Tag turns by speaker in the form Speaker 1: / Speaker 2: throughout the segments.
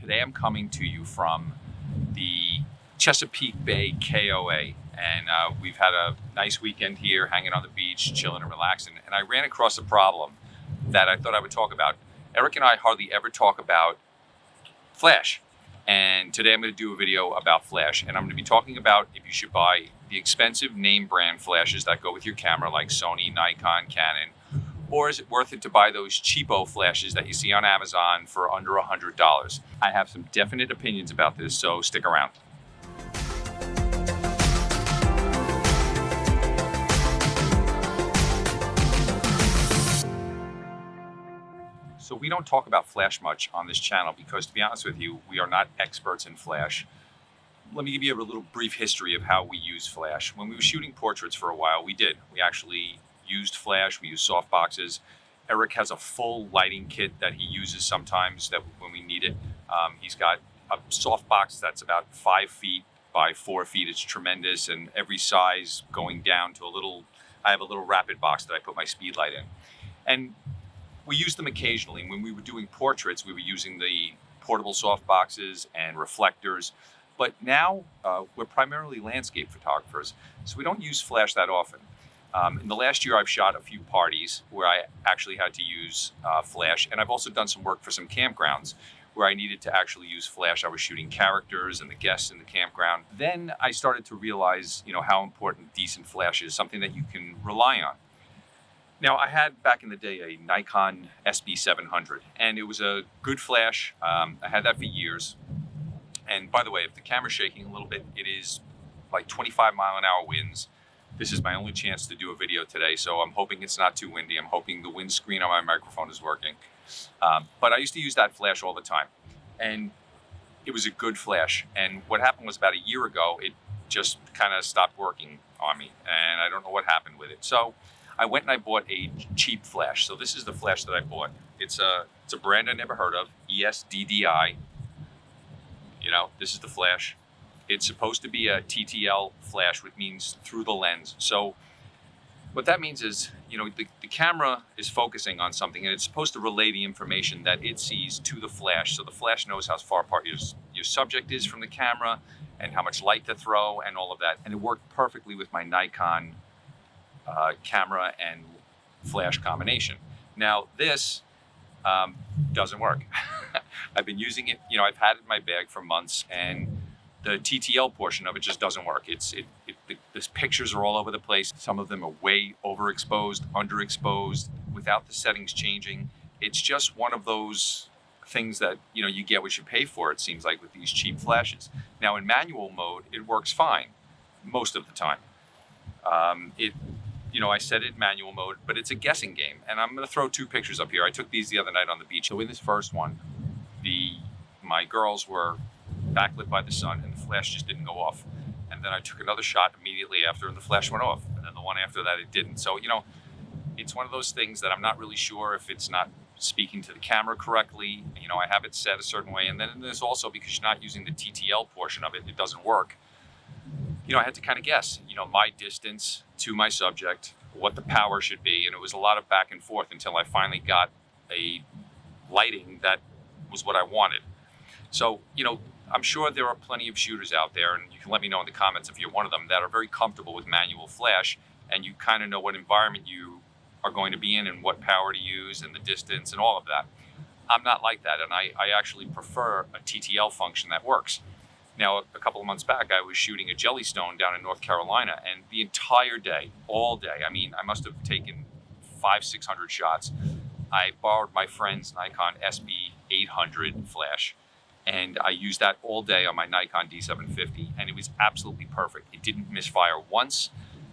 Speaker 1: Today I'm coming to you from the Chesapeake Bay KOA, and we've had a nice weekend here, hanging on the beach, chilling and relaxing, and I ran across a problem that I thought I would talk about. Eric and I hardly ever talk about flash, and today I'm going to do a video about flash, and I'm going to be talking about if you should buy the expensive name brand flashes that go with your camera like Sony, Nikon, Canon, or is it worth it to buy those cheapo flashes that you see on Amazon for under $100? I have some definite opinions about this, so stick around. So we don't talk about flash much on this channel because, to be honest with you, we are not experts in flash. Let me give you a little brief history of how we use flash. When we were shooting portraits for a while, we actually used flash. We used soft boxes. Eric has a full lighting kit that he uses sometimes that when we need it. He's got a soft box that's about 5 feet by 4 feet. It's tremendous, and every size going down to I have a little rapid box that I put my speed light in. And we use them occasionally. When we were doing portraits, we were using the portable soft boxes and reflectors. But now we're primarily landscape photographers, so we don't use flash that often. In the last year, I've shot a few parties where I actually had to use flash, and I've also done some work for some campgrounds where I needed to actually use flash. I was shooting characters and the guests in the campground. Then I started to realize, how important decent flash is, something that you can rely on. Now, I had back in the day a Nikon SB700, and it was a good flash. I had that for years. And by the way, if the camera's shaking a little bit, it is like 25-mile-an-hour winds. This is my only chance to do a video today, so I'm hoping it's not too windy. I'm hoping the windscreen on my microphone is working. But I used to use that flash all the time, and it was a good flash. And what happened was about a year ago, it just kind of stopped working on me, and I don't know what happened with it. So I went and I bought a cheap flash. So this is the flash that I bought. It's a brand I never heard of, ESDDI. This is the flash. It's supposed to be a TTL flash, which means through the lens. So what that means is, the camera is focusing on something, and it's supposed to relay the information that it sees to the flash. So the flash knows how far apart your subject is from the camera and how much light to throw and all of that. And it worked perfectly with my Nikon camera and flash combination. Now this doesn't work. I've been using it, I've had it in my bag for months, and the TTL portion of it just doesn't work. The pictures are all over the place. Some of them are way overexposed, underexposed, without the settings changing. It's just one of those things that, you get what you pay for, it seems like, with these cheap flashes. Now in manual mode, it works fine most of the time. I set it in manual mode, but it's a guessing game. And I'm going to throw 2 pictures up here. I took these the other night on the beach. So in this first one, my girls were backlit by the sun, and the flash just didn't go off. And then I took another shot immediately after, and the flash went off. And then the one after that, it didn't. So, it's one of those things that I'm not really sure if it's not speaking to the camera correctly. I have it set a certain way. And then there's also, because you're not using the TTL portion of it, it doesn't work. I had to kind of guess, my distance to my subject, what the power should be. And it was a lot of back and forth until I finally got a lighting that was what I wanted. So, I'm sure there are plenty of shooters out there, and you can let me know in the comments if you're one of them, that are very comfortable with manual flash, and you kind of know what environment you are going to be in and what power to use and the distance and all of that. I'm not like that, and I actually prefer a TTL function that works. Now, a couple of months back, I was shooting a Jellystone down in North Carolina, and the entire day, all day, I must have taken 500-600 shots. I borrowed my friend's Nikon SB800 flash, and I used that all day on my Nikon D750, and it was absolutely perfect. It didn't misfire once.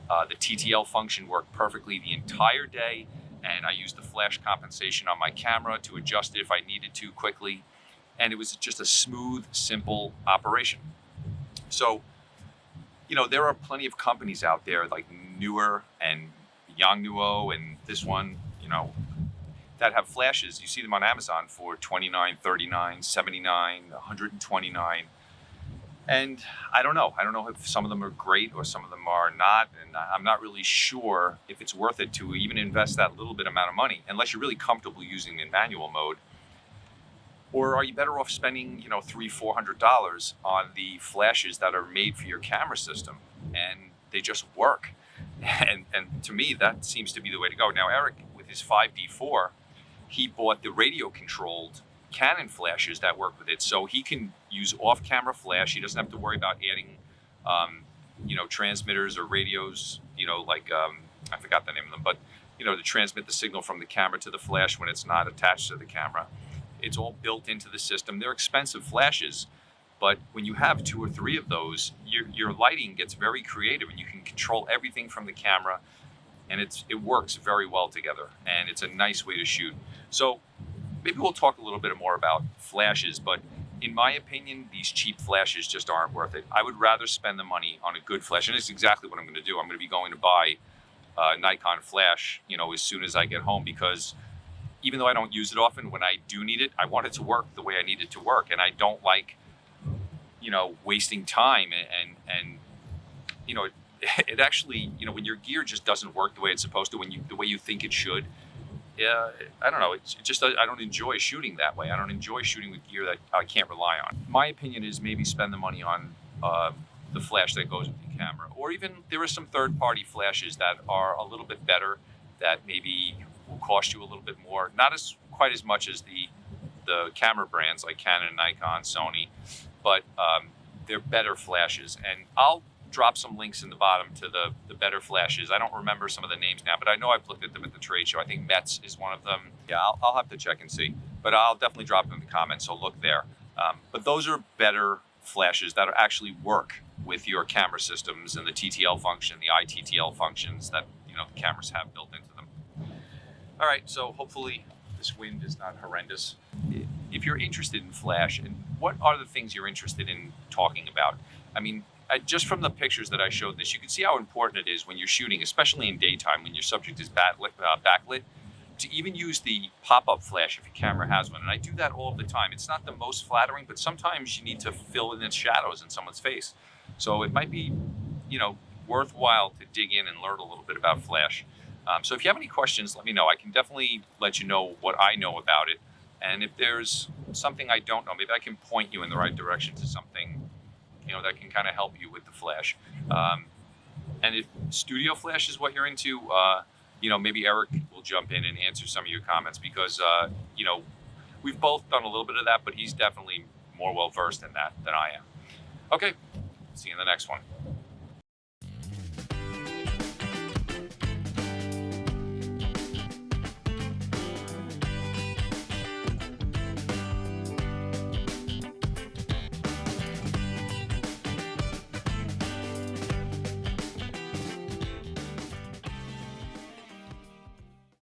Speaker 1: The TTL function worked perfectly the entire day, and I used the flash compensation on my camera to adjust it if I needed to quickly. And it was just a smooth, simple operation. So, there are plenty of companies out there like Newer and Yongnuo and this one, that have flashes. You see them on Amazon for $29, $39, $79, $129. And I don't know if some of them are great or some of them are not. And I'm not really sure if it's worth it to even invest that little bit amount of money, unless you're really comfortable using it in manual mode. Or are you better off spending, $300-400 on the flashes that are made for your camera system and they just work? And to me, that seems to be the way to go. Now, Eric, with his 5D4, he bought the radio controlled Canon flashes that work with it, so he can use off-camera flash. He doesn't have to worry about adding, transmitters or radios. I forgot the name of them, but to transmit the signal from the camera to the flash when it's not attached to the camera. It's all built into the system. They're expensive flashes, but when you have 2 or 3 of those, your lighting gets very creative, and you can control everything from the camera, and it works very well together, and it's a nice way to shoot. So maybe we'll talk a little bit more about flashes, but in my opinion, these cheap flashes just aren't worth it. I would rather spend the money on a good flash, and it's exactly what I'm going to do. I'm going to be going to buy a Nikon flash, as soon as I get home, because even though I don't use it often, when I do need it, I want it to work the way I need it to work, and I don't like, wasting time and it actually, when your gear just doesn't work the way it's supposed to, the way you think it should. Yeah, I don't know. It's just I don't enjoy shooting that way. I don't enjoy shooting with gear that I can't rely on. My opinion is maybe spend the money on the flash that goes with the camera, or even there are some third-party flashes that are a little bit better that maybe will cost you a little bit more, not quite as much as the camera brands like Canon, Nikon, Sony, but they're better flashes. And I'll drop some links in the bottom to the better flashes. I don't remember some of the names now, but I know I've looked at them at the trade show. I think Metz is one of them. Yeah, I'll have to check and see, but I'll definitely drop them in the comments, so look there. But those are better flashes that actually work with your camera systems and the TTL function, the iTTL functions that the cameras have built into them. All right, so hopefully this wind is not horrendous. If you're interested in flash, and what are the things you're interested in talking about? I mean, just from the pictures that I showed this, you can see how important it is when you're shooting, especially in daytime when your subject is backlit, to even use the pop-up flash if your camera has one. And I do that all the time. It's not the most flattering, but sometimes you need to fill in the shadows in someone's face. So it might be, worthwhile to dig in and learn a little bit about flash. So if you have any questions, let me know. I can definitely let you know what I know about it. And if there's something I don't know, maybe I can point you in the right direction to something, that can kind of help you with the flash. And if studio flash is what you're into, maybe Eric will jump in and answer some of your comments, because, we've both done a little bit of that, but he's definitely more well-versed in that than I am. Okay, see you in the next one.